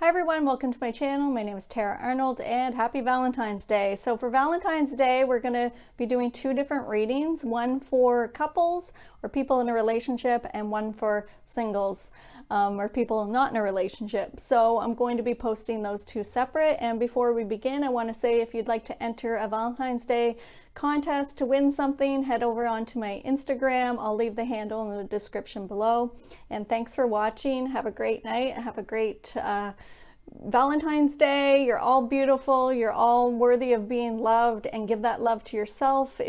Hi everyone, welcome to my channel. My name is Tara Arnold and happy Valentine's Day. So for Valentine's Day, we're going to be doing two different readings, one for couples or people in a relationship and one for singles or people not in a relationship. So I'm going to be posting those two separate. And before we begin, I want to say if you'd like to enter a Valentine's Day contest to win something, head over onto my Instagram. I'll leave the handle in the description below. And thanks for watching. Have a great night. Have a great Valentine's Day. You're all beautiful. You're all worthy of being loved, and give that love to yourself.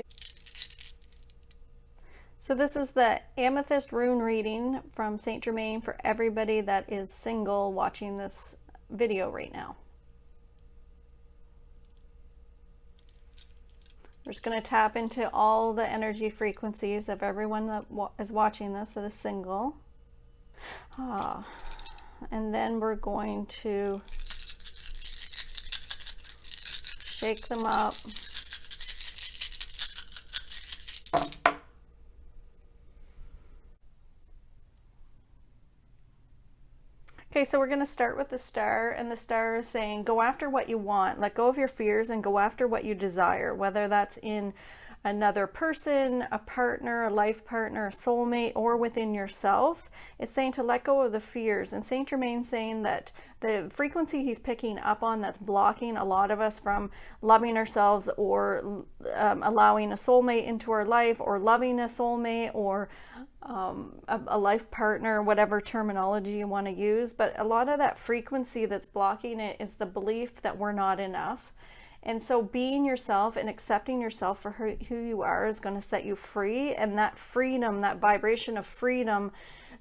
So this is the Amethyst Rune reading from St.Germain for everybody that is single watching this video right now. We're just going to tap into all the energy frequencies of everyone that is watching this that is single. And then we're going to shake them up. Okay, so we're going to start with the star, and the star is saying, go after what you want. Let go of your fears and go after what you desire, whether that's in another person, a partner, a life partner, a soulmate, or within yourself. It's saying to let go of the fears. And St. Germain saying that the frequency he's picking up on that's blocking a lot of us from loving ourselves or allowing a soulmate into our life, or loving a soulmate, or a life partner, whatever terminology you want to use. But a lot of that frequency that's blocking it is the belief that we're not enough. And so being yourself and accepting yourself for who you are is going to set you free. And that freedom, that vibration of freedom,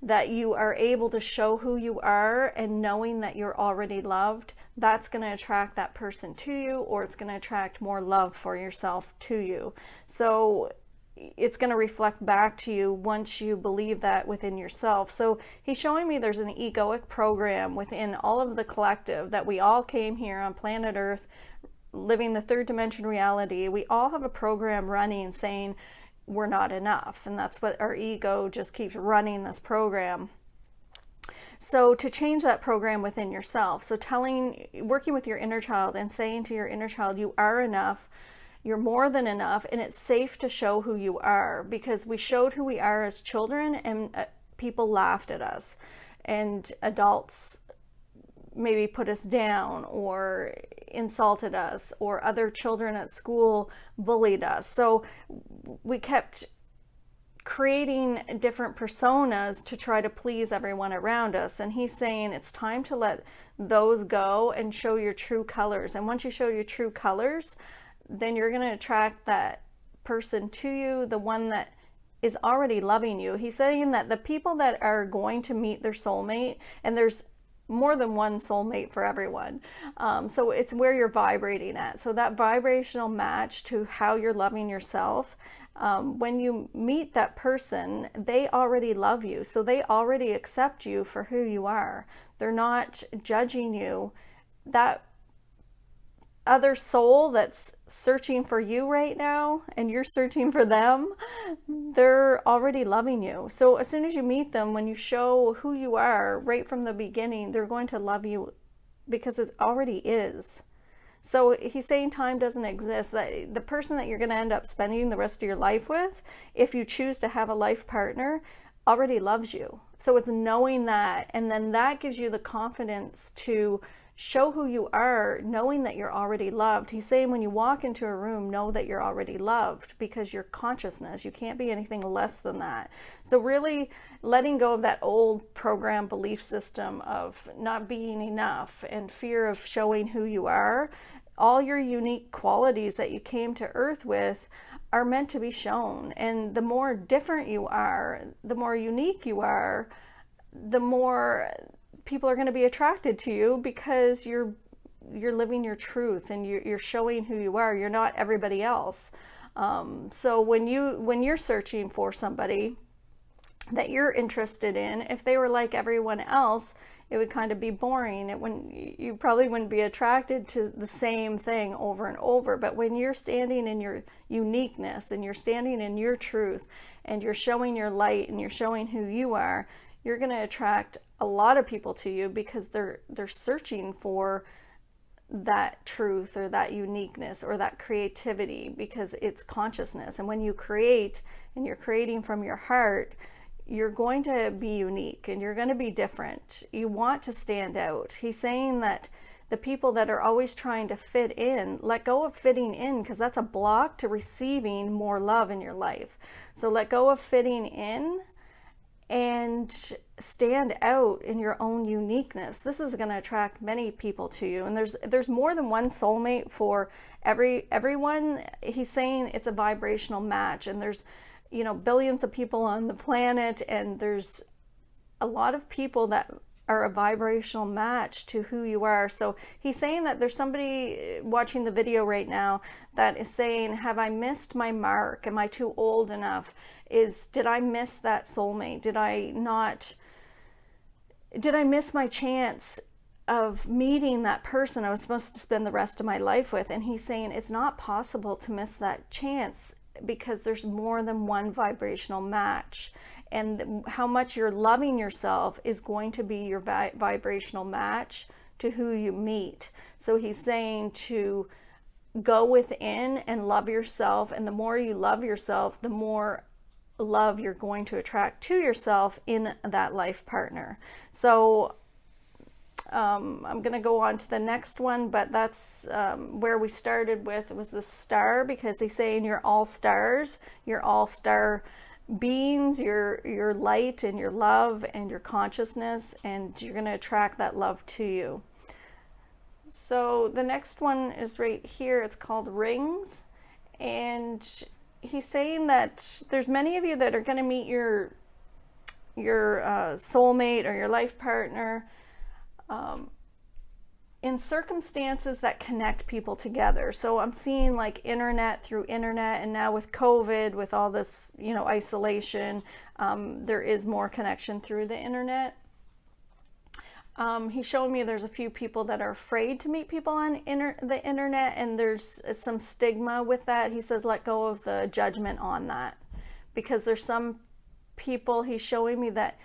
that you are able to show who you are and knowing that you're already loved, that's going to attract that person to you, or it's going to attract more love for yourself to you. So it's going to reflect back to you once you believe that within yourself. So he's showing me there's an egoic program within all of the collective, that we all came here on planet Earth living the third dimension reality. We all have a program running saying we're not enough, and that's what our ego just keeps running, this program. So to change that program within yourself, so working with your inner child and saying to your inner child, you are enough, you're more than enough, and it's safe to show who you are, because we showed who we are as children and people laughed at us, and adults maybe put us down or insulted us, or other children at school bullied us. So we kept creating different personas to try to please everyone around us. And he's saying it's time to let those go and show your true colors. And once you show your true colors, then you're going to attract that person to you, the one that is already loving you. He's saying that the people that are going to meet their soulmate, and there's more than one soulmate for everyone. So it's where you're vibrating at. So that vibrational match to how you're loving yourself, when you meet that person, they already love you. So they already accept you for who you are. They're not judging you. That other soul that's searching for you right now, and you're searching for them, they're already loving you. So as soon as you meet them, when you show who you are right from the beginning, they're going to love you because it already is. So he's saying time doesn't exist, that the person that you're going to end up spending the rest of your life with, if you choose to have a life partner, already loves you. So it's knowing that, and then that gives you the confidence to show who you are, knowing that you're already loved. He's saying when you walk into a room, know that you're already loved, because your consciousness, you can't be anything less than that. So really letting go of that old program belief system of not being enough and fear of showing who you are. All your unique qualities that you came to Earth with are meant to be shown. And the more different you are, the more unique you are, the more people are going to be attracted to you, because you're living your truth and you're showing who you are. You're not everybody else. So when you're searching for somebody that you're interested in, if they were like everyone else, it would kind of be boring. You probably wouldn't be attracted to the same thing over and over. But when you're standing in your uniqueness and you're standing in your truth and you're showing your light and you're showing who you are, you're going to attract a lot of people to you because they're searching for that truth or that uniqueness or that creativity, because it's consciousness. And when you create and you're creating from your heart, you're going to be unique and you're going to be different. You want to stand out. He's saying that the people that are always trying to fit in, let go of fitting in, because that's a block to receiving more love in your life. So let go of fitting in and stand out in your own uniqueness. This is going to attract many people to you. And there's more than one soulmate for everyone. He's saying it's a vibrational match, and there's, you know, billions of people on the planet, and there's a lot of people that are a vibrational match to who you are. So he's saying that there's somebody watching the video right now that is saying, have I missed my mark? Am I too old enough? Did I miss that soulmate? Did I miss my chance of meeting that person I was supposed to spend the rest of my life with? And he's saying it's not possible to miss that chance, because there's more than one vibrational match. And how much you're loving yourself is going to be your vibrational match to who you meet. So he's saying to go within and love yourself. And the more you love yourself, the more love you're going to attract to yourself in that life partner. So I'm going to go on to the next one, but that's where we started with, was the star, because he's saying you're all stars, you're all star beings, your light and your love and your consciousness, and you're going to attract that love to you. So the next one is right here. It's called rings, and he's saying that there's many of you that are going to meet your soulmate or your life partner in circumstances that connect people together. So I'm seeing like internet, and now with COVID, with all this, you know, isolation, there is more connection through the internet. He showed me there's a few people that are afraid to meet people on the internet, and there's some stigma with that. He says let go of the judgment on that, because there's some people, he's showing me that,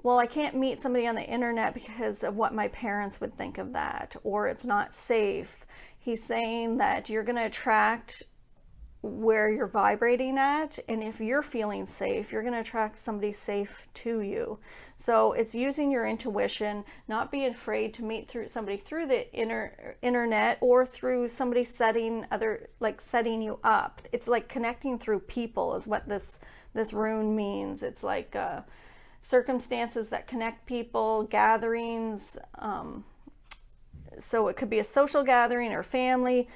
well, I can't meet somebody on the internet because of what my parents would think of that, or it's not safe. He's saying that you're going to attract where you're vibrating at, and if you're feeling safe, you're going to attract somebody safe to you. So it's using your intuition, not being afraid to meet somebody through the internet or through somebody setting you up. It's like connecting through people is what this rune means. It's like circumstances that connect people, gatherings. So it could be a social gathering or family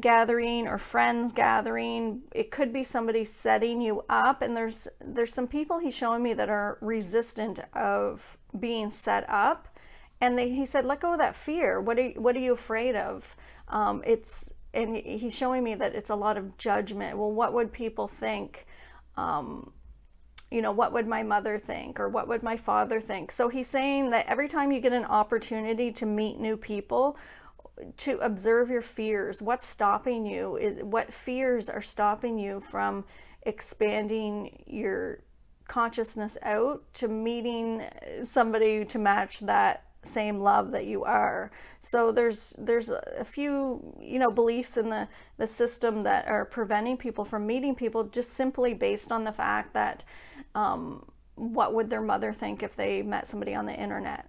gathering or friends gathering. It could be somebody setting you up, and there's some people he's showing me that are resistant of being set up, and he said let go of that fear. What are you afraid of? And he's showing me that it's a lot of judgment. Well, what would people think? You know, what would my mother think, or what would my father think? So he's saying that every time you get an opportunity to meet new people, to observe your fears. What's stopping you? What fears are stopping you from expanding your consciousness out to meeting somebody to match that same love that you are? So there's a few, you know, beliefs in the system that are preventing people from meeting people, just simply based on the fact that what would their mother think if they met somebody on the internet,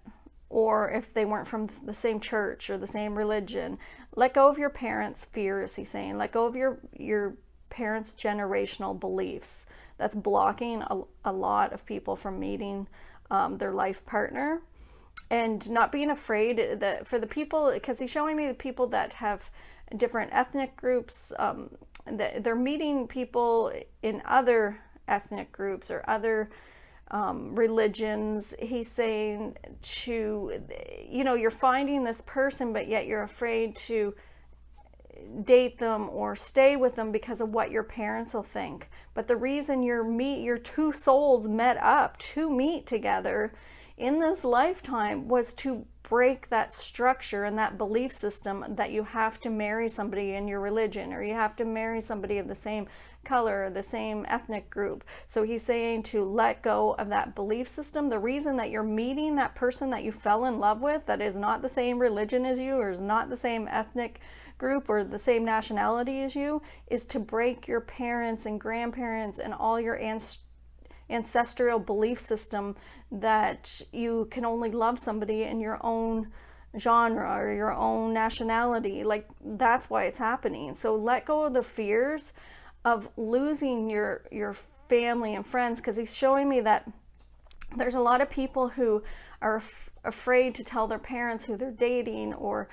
or if they weren't from the same church or the same religion. Let go of your parents' fears, he's saying. Let go of your parents' generational beliefs. That's blocking a lot of people from meeting their life partner. And not being afraid that for the people, because he's showing me the people that have different ethnic groups, that they're meeting people in other ethnic groups or other religions. He's saying you're finding this person, but yet you're afraid to date them or stay with them because of what your parents will think. But the reason your two souls met up to meet together in this lifetime was to break that structure and that belief system that you have to marry somebody in your religion, or you have to marry somebody of the same color or the same ethnic group. So he's saying to let go of that belief system. The reason that you're meeting that person that you fell in love with that is not the same religion as you, or is not the same ethnic group or the same nationality as you, is to break your parents and grandparents and all your ancestral belief system that you can only love somebody in your own genre or your own nationality. Like, that's why it's happening. So let go of the fears of losing your family and friends, because he's showing me that there's a lot of people who are afraid to tell their parents who they're dating or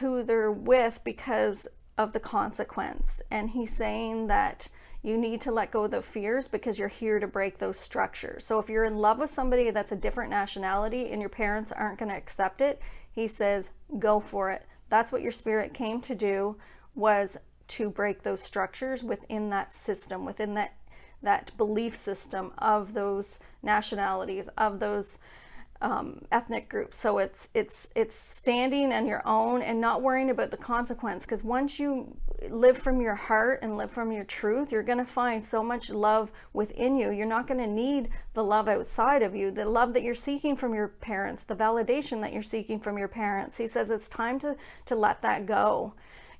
who they're with because of the consequence. And he's saying that you need to let go of the fears because you're here to break those structures. So if you're in love with somebody that's a different nationality and your parents aren't going to accept it, he says, go for it. That's what your spirit came to do, was to break those structures within that system, within that belief system of those nationalities, of those ethnic groups. So it's standing on your own and not worrying about the consequence, because once you live from your heart and live from your truth, you're going to find so much love within you. You're not going to need the love outside of you, the love that you're seeking from your parents, the validation that you're seeking from your parents. He says it's time to let that go.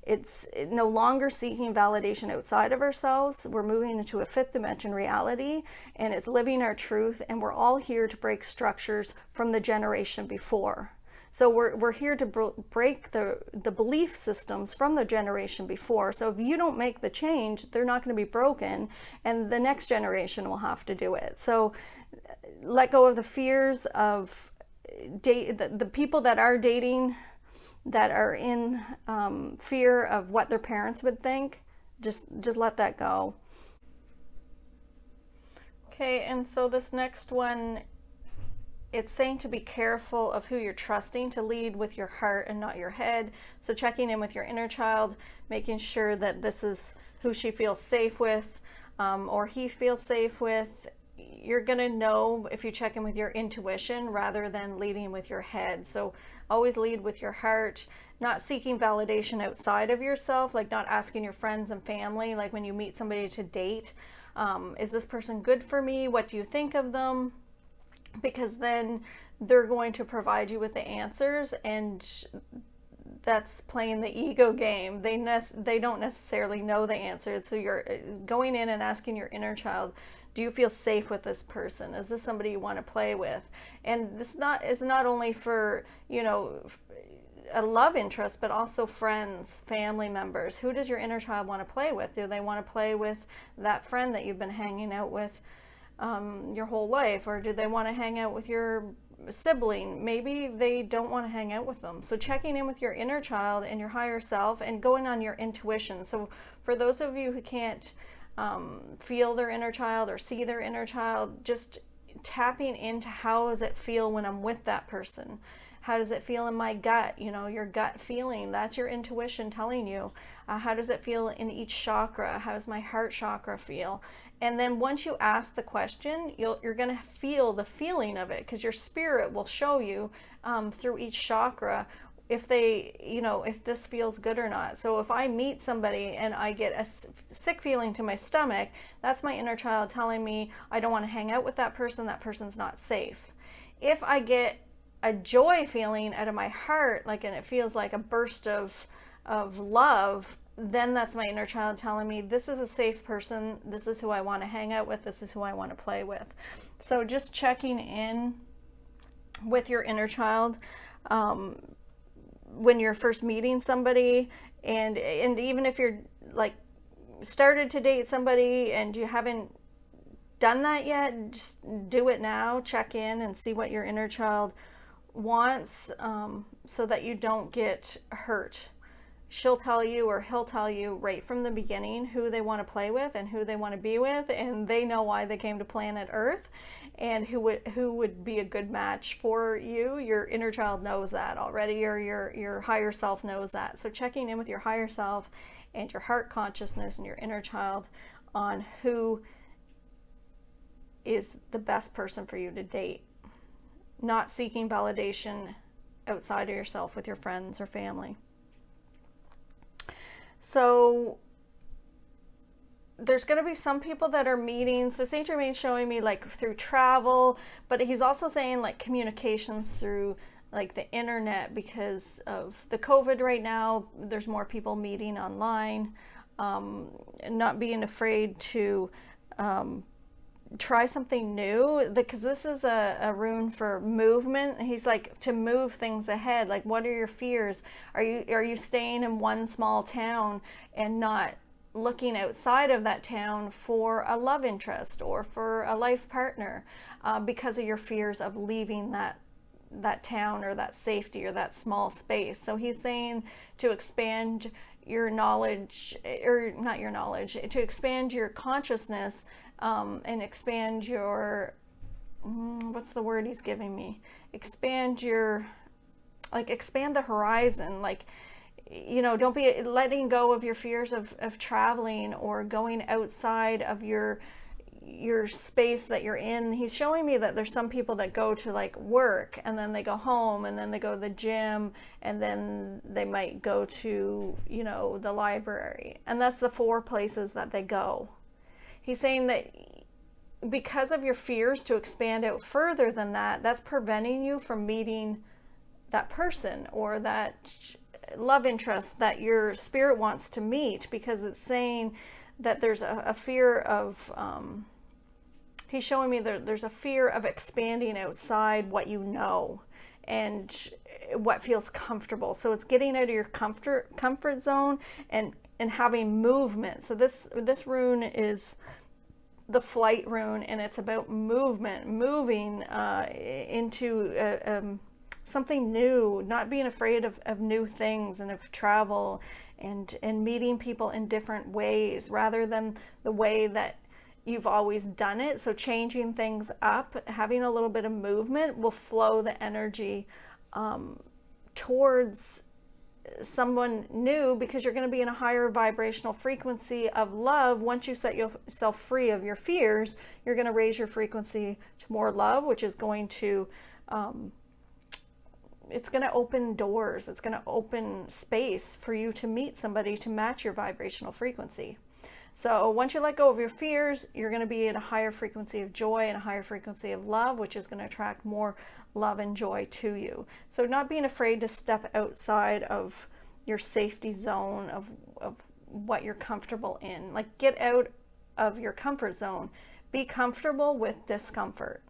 It's no longer seeking validation outside of ourselves. We're moving into a fifth dimension reality, and it's living our truth, and we're all here to break structures from the generation before. So we're here to break the belief systems from the generation before. So if you don't make the change, they're not going to be broken, and the next generation will have to do it. So let go of the fears of the people that are dating, that are in fear of what their parents would think. Just let that go. Okay, and so this next one, it's saying to be careful of who you're trusting, to lead with your heart and not your head. So checking in with your inner child, making sure that this is who she feels safe with, or he feels safe with. You're gonna know if you check in with your intuition rather than leading with your head. So always lead with your heart, not seeking validation outside of yourself, like not asking your friends and family, like when you meet somebody to date, is this person good for me? What do you think of them? Because then they're going to provide you with the answers, and that's playing the ego game. They don't necessarily know the answer. So you're going in and asking your inner child, do you feel safe with this person? Is this somebody you want to play with? And this is not only for, a love interest, but also friends, family members. Who does your inner child want to play with? Do they want to play with that friend that you've been hanging out with your whole life? Or do they want to hang out with your sibling? Maybe they don't want to hang out with them. So checking in with your inner child and your higher self and going on your intuition. So for those of you who can't feel their inner child or see their inner child, just tapping into how does it feel when I'm with that person? How does it feel in my gut? Your gut feeling, that's your intuition telling you. How does it feel in each chakra? How does my heart chakra feel? And then once you ask the question, you're going to feel the feeling of it, because your spirit will show you through each chakra if this feels good or not. So if I meet somebody and I get a sick feeling to my stomach, that's my inner child telling me I don't want to hang out with that person's not safe. If I get a joy feeling out of my heart, and it feels like a burst of love, then that's my inner child telling me this is a safe person, this is who I want to hang out with, this is who I want to play with. So just checking in with your inner child when you're first meeting somebody, and even if you're started to date somebody and you haven't done that yet, just do it now. Check in and see what your inner child wants, so that you don't get hurt. She'll tell you, or he'll tell you right from the beginning who they want to play with and who they want to be with, and they know why they came to planet Earth and who would be a good match for you. Your inner child knows that already, or your higher self knows that. So checking in with your higher self and your heart consciousness and your inner child on who is the best person for you to date. Not seeking validation outside of yourself with your friends or family. So there's going to be some people that are meeting. So St. Germain's showing me like through travel, but he's also saying like communications through like the internet, because of the COVID right now. There's more people meeting online. Not being afraid to try something new, because this is a rune for movement. He's like, to move things ahead. Like, what are your fears? Are you staying in one small town and not looking outside of that town for a love interest or for a life partner, because of your fears of leaving that town or that safety or that small space? So he's saying to expand your knowledge, or not your knowledge, to expand your consciousness, and expand your, what's the word he's giving me? Expand your, like, expand the horizon. Like, you know, don't be letting go of your fears of traveling or going outside of your space that you're in. He's showing me that there's some people that go to like work and then they go home and then they go to the gym and then they might go to, you know, the library, and that's the 4 places that they go. He's saying that because of your fears to expand out further than that, that's preventing you from meeting that person or that love interest that your spirit wants to meet, because it's saying that there's a fear of, he's showing me that there's a fear of expanding outside what you know and what feels comfortable. So it's getting out of your comfort zone and having movement. So this rune is the flight rune, and it's about movement, moving into something new, not being afraid of new things and of travel and meeting people in different ways rather than the way that you've always done it. So changing things up, having a little bit of movement will flow the energy towards someone new, because you're going to be in a higher vibrational frequency of love. Once you set yourself free of your fears, you're going to raise your frequency to more love, which is going to it's going to open doors. It's going to open space for you to meet somebody to match your vibrational frequency. So once you let go of your fears, you're going to be in a higher frequency of joy and a higher frequency of love, which is going to attract more love and joy to you. So not being afraid to step outside of your safety zone of what you're comfortable in. Like, get out of your comfort zone. Be comfortable with discomfort.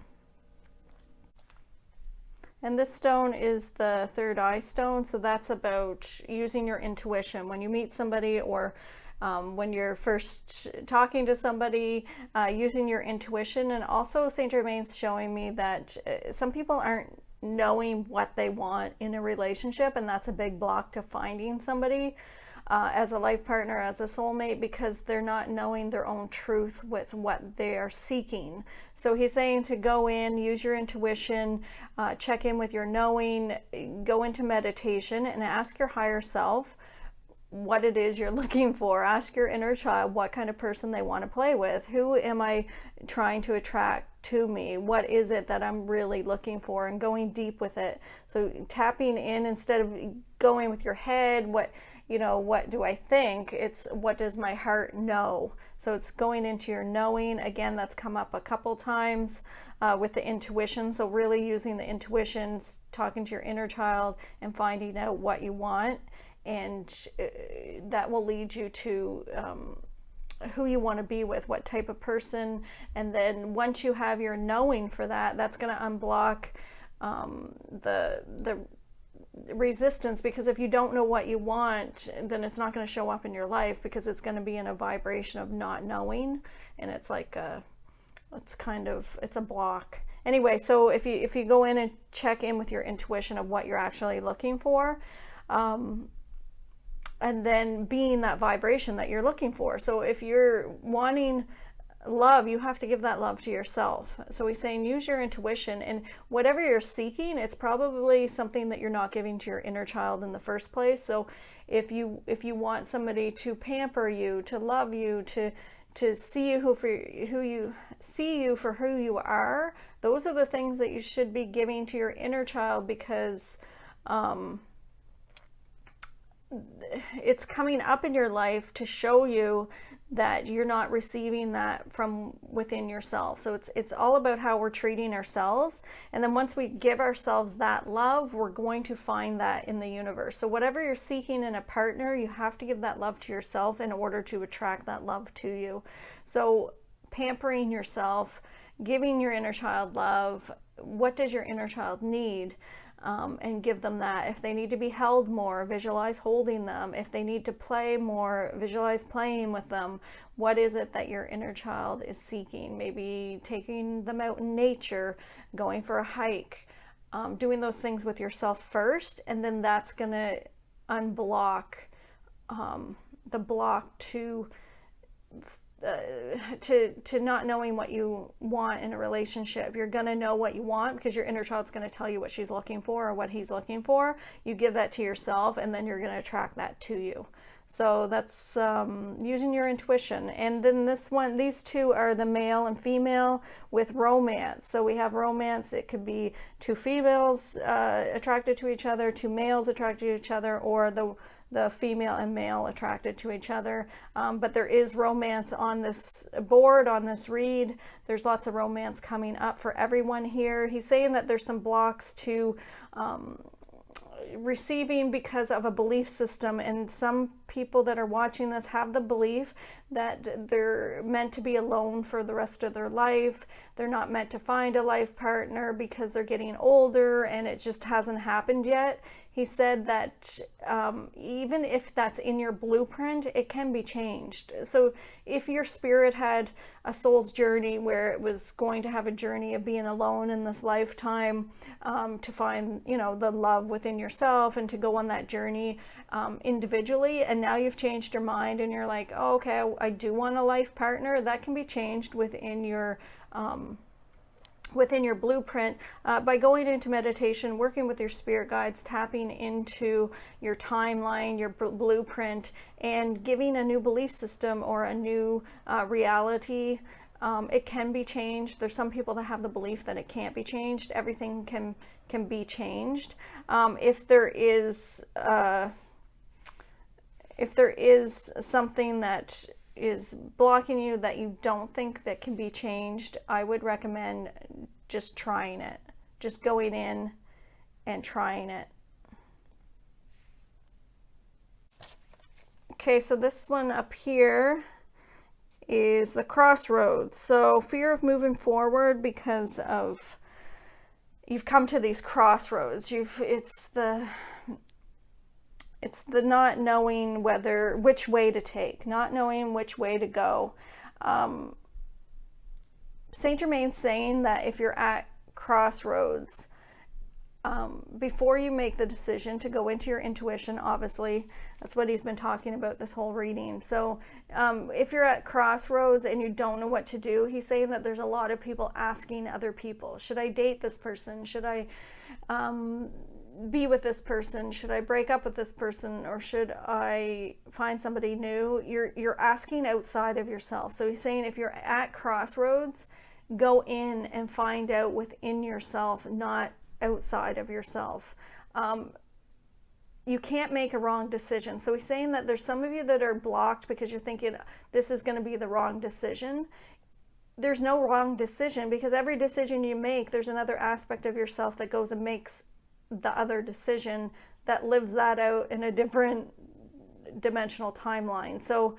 And this stone is the third eye stone. So that's about using your intuition. When you meet somebody, or when you're first talking to somebody, using your intuition. And also St. Germain's showing me that some people aren't knowing what they want in a relationship, and that's a big block to finding somebody as a life partner, as a soulmate, because they're not knowing their own truth with what they are seeking. So he's saying to go in, use your intuition, check in with your knowing, go into meditation and ask your higher self what it is you're looking for. Ask your inner child what kind of person they want to play with. Who am I trying to attract to me? What is it that I'm really looking for? And going deep with it. So tapping in instead of going with your head, what do I think? It's what does my heart know? So it's going into your knowing. Again, that's come up a couple times with the intuition. So really using the intuition, talking to your inner child and finding out what you want. And that will lead you to who you want to be with, what type of person. And then once you have your knowing for that, that's going to unblock the resistance, because if you don't know what you want, then it's not going to show up in your life, because it's going to be in a vibration of not knowing, and it's like it's a block. Anyway, so if you go in and check in with your intuition of what you're actually looking for, and then being that vibration that you're looking for. So if you're wanting love, you have to give that love to yourself. So he's saying use your intuition, and whatever you're seeking, it's probably something that you're not giving to your inner child in the first place. So if you want somebody to pamper you, to love you, to see you for who you are, those are the things that you should be giving to your inner child, because it's coming up in your life to show you that you're not receiving that from within yourself. So it's all about how we're treating ourselves. And then once we give ourselves that love, we're going to find that in the universe. So whatever you're seeking in a partner, you have to give that love to yourself in order to attract that love to you. So pampering yourself, giving your inner child love. What does your inner child need? And give them that. If they need to be held more, visualize holding them. If they need to play more, visualize playing with them. What is it that your inner child is seeking? Maybe taking them out in nature, going for a hike, doing those things with yourself first, and then that's going to unblock the block to not knowing what you want in a relationship. You're going to know what you want because your inner child's going to tell you what she's looking for or what he's looking for. You give that to yourself, and then you're going to attract that to you. So that's using your intuition. And then these two are the male and female with romance. So we have romance. It could be two females attracted to each other, two males attracted to each other, or the female and male attracted to each other. But there is romance on this board, on this read. There's lots of romance coming up for everyone here. He's saying that there's some blocks to receiving because of a belief system, and some people that are watching this have the belief that they're meant to be alone for the rest of their life. They're not meant to find a life partner because they're getting older and it just hasn't happened yet. He said that even if that's in your blueprint, it can be changed. So if your spirit had a soul's journey where it was going to have a journey of being alone in this lifetime, to find, the love within yourself and to go on that journey individually, and now you've changed your mind and you're like, oh, okay, I do want a life partner, that can be changed within your blueprint by going into meditation, working with your spirit guides, tapping into your timeline, your blueprint, and giving a new belief system or a new reality. It can be changed. There's some people that have the belief that it can't be changed. Everything can be changed. If there is something that is blocking you that you don't think that can be changed, I would recommend just trying it, just going in and trying it. Okay, so this one up here is the crossroads. So fear of moving forward because of you've come to these crossroads. It's the not knowing which way to take, not knowing which way to go. St.Germain's saying that if you're at crossroads, before you make the decision to go into your intuition, obviously, that's what he's been talking about this whole reading. So if you're at crossroads and you don't know what to do, he's saying that there's a lot of people asking other people, should I date this person? Should I be with this person? Should I break up with this person? Or should I find somebody new? You're asking outside of yourself. So he's saying if you're at crossroads, go in and find out within yourself, not outside of yourself. You can't make a wrong decision. So he's saying that there's some of you that are blocked because you're thinking this is going to be the wrong decision. There's no wrong decision, because every decision you make, there's another aspect of yourself that goes and makes the other decision that lives that out in a different dimensional timeline. So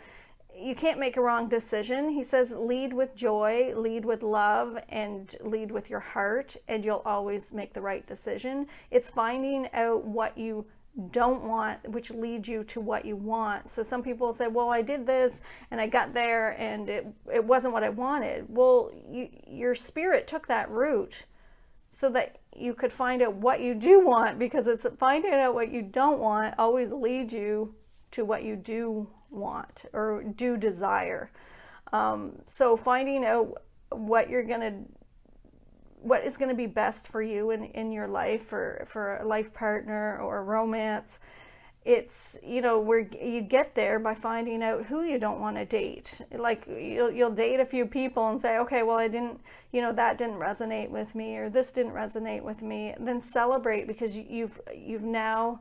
you can't make a wrong decision. He says lead with joy, lead with love, and lead with your heart, and you'll always make the right decision. It's finding out what you don't want, which leads you to what you want. So some people say, well, I did this and I got there and it wasn't what I wanted. Well, your spirit took that route so that you could find out what you do want, because it's finding out what you don't want always leads you to what you do want or do desire. So finding out what is going to be best for you in your life, for a life partner or a romance, it's, you know, where you get there by finding out who you don't want to date. Like you'll date a few people and say, okay, well, I didn't, you know, that didn't resonate with me, or this didn't resonate with me. And then celebrate, because you've now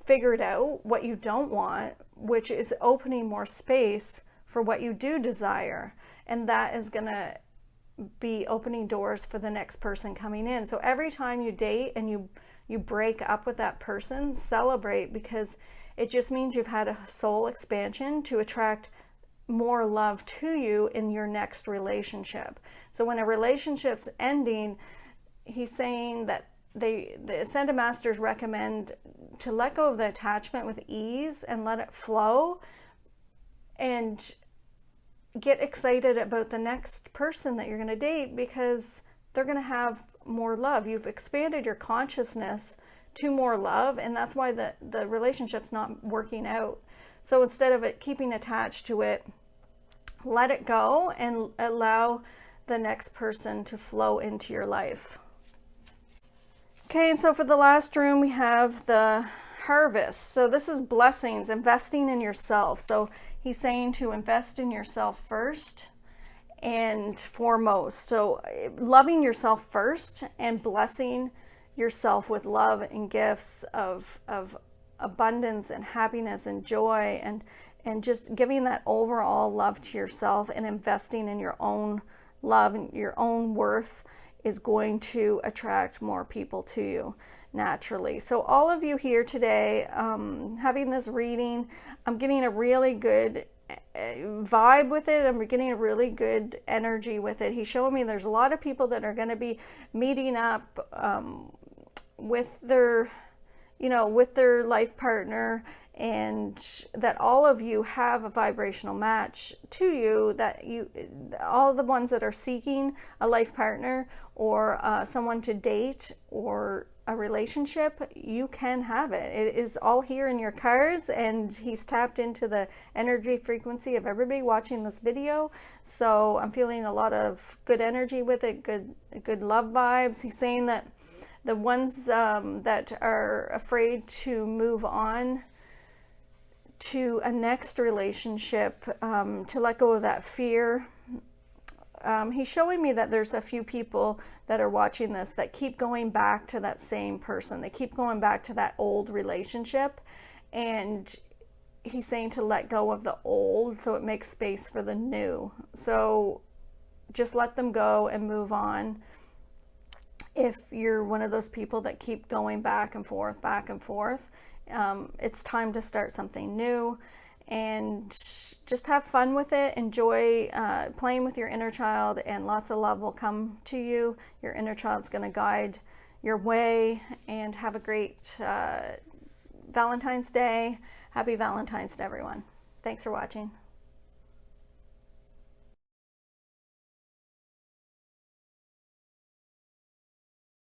figured out what you don't want, which is opening more space for what you do desire. And that is going to be opening doors for the next person coming in. So every time you date and you break up with that person, celebrate, because it just means you've had a soul expansion to attract more love to you in your next relationship. So when a relationship's ending, he's saying that the Ascended Masters recommend to let go of the attachment with ease and let it flow, and get excited about the next person that you're going to date, because they're going to have more love. You've expanded your consciousness to more love, and that's why the relationship's not working out. So instead of it keeping attached to it, let it go and allow the next person to flow into your life. Okay, and so for the last rune, we have the harvest. So this is blessings, investing in yourself. So he's saying to invest in yourself first and foremost. So loving yourself first and blessing yourself with love and gifts of abundance and happiness and joy, and just giving that overall love to yourself and investing in your own love and your own worth is going to attract more people to you naturally. So all of you here today, having this reading, I'm getting a really good vibe with it. I'm getting a really good energy with it. He's showing me there's a lot of people that are going to be meeting up with their, you know, with their life partner, and that all of you have a vibrational match to you, that you, all the ones that are seeking a life partner or someone to date or a relationship, you can have it. It is all here in your cards, and he's tapped into the energy frequency of everybody watching this video. So I'm feeling a lot of good energy with it, good love vibes. He's saying that the ones that are afraid to move on to a next relationship, to let go of that fear. He's showing me that there's a few people that are watching this that keep going back to that same person. They keep going back to that old relationship, and he's saying to let go of the old so it makes space for the new. So just let them go and move on. If you're one of those people that keep going back and forth, it's time to start something new, and just have fun with it. Enjoy playing with your inner child, and lots of love will come to you. Your inner child's going to guide your way, and have a great Valentine's Day. Happy Valentine's to everyone. Thanks for watching.